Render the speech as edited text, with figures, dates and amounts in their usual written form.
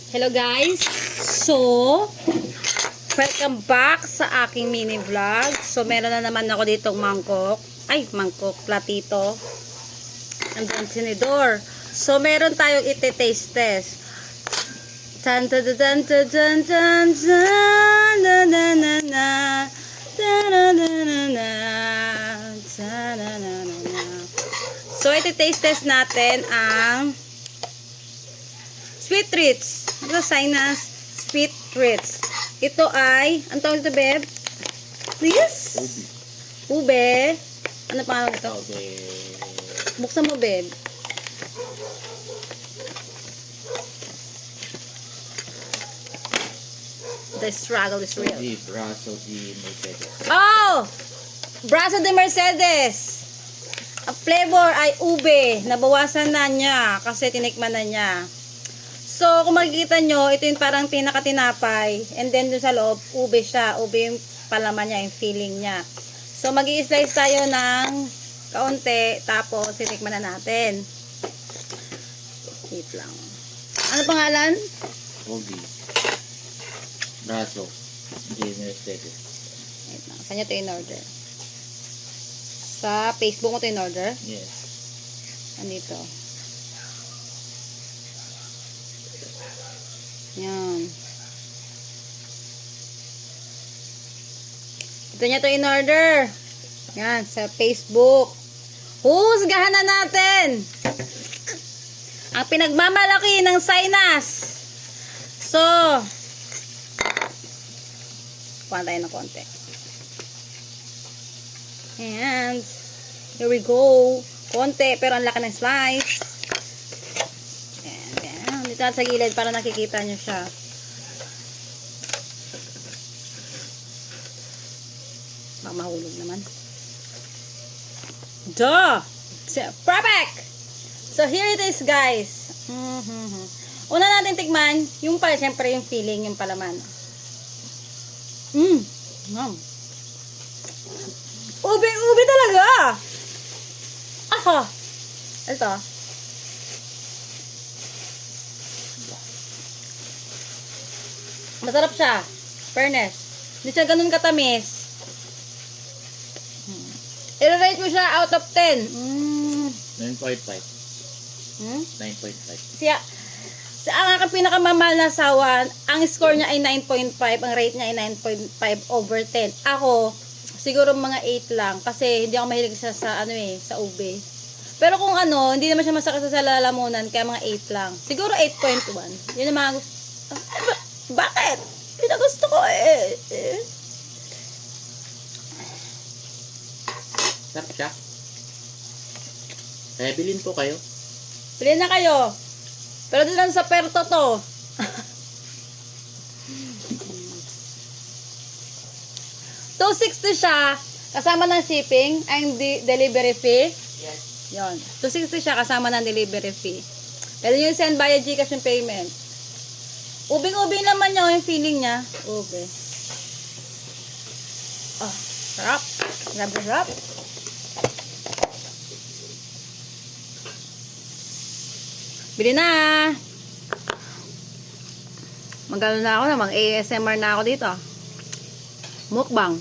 Hello guys! So, welcome back sa aking mini vlog. So, meron na naman ako ditong mangkok. Platito. And then, tinidor. So, meron tayong iti-taste test. Tan tan tan tan tan tan tan na na na na na na na na na. So, iti-taste test natin ang sweet treats. Ito Sinus sweet treats. Ito ay, ang tawag ito, Beb? Please? Ube. Ano pangalan ito? Buksan mo, Beb. The struggle is real. Brazo de Mercedes. Oh! Brazo de Mercedes. Ang flavor ay ube. Nabawasan na niya kasi tinikman na niya. So, kung makikita nyo, ito yung parang pinakatinapay. And then, dun sa loob, ube siya. Ube yung palaman niya, yung feeling niya. So, mag-i-slice tayo ng kaunti. Tapos, tinikman na natin. Wait lang. Ano pangalan? Obi. Brazo de Mercedes. Wait lang. Saan nyo ito in-order? Sa Facebook mo ito in-order? Yes. Andito. Yan. Ito niya to in order. Yan, sa Facebook. Husgahan na natin. Ang pinagmamalaki ng Sinus. So, kuha tayo ng konti. And, here we go. Konti, pero ang laki ng slice. Dito sa gilid para nakikita nyo siya. Baka mahulog naman. Duh! Perfect! So, here it is, guys. Una natin tikman, yung pala, syempre yung feeling, yung palaman. Ube talaga! Aha! Ito. Masarap siya. Fairness. Hindi siya ganun katamis. I-rate mo siya out of 10. 9.5. 9.5. Siya, sa ang aking pinakamamahal na asawa, ang score niya ay 9.5. Ang rate niya ay 9.5 over 10. Ako, siguro mga 8 lang. Kasi hindi ako mahilig sa sa ube. Pero kung hindi naman siya masakit sa lalamunan, kaya mga 8 lang. Siguro 8.1. Yun ang mga gusto. Bakit? Pinagusto ko Sarap siya. Kaya bilhin po kayo. Bilhin na kayo. Pero doon lang sa Perto to. $260 siya. Kasama ng shipping. Ang delivery fee. Yes. Yon. $260 siya kasama ng delivery fee. Pero yung send via Gcash yung payment. Ubing-ubing naman niya yung feeling niya. Ube. Oh, sarap. Grabe sarap. Bili na. Magano na ako na, mag-ASMR na ako dito. Mukbang.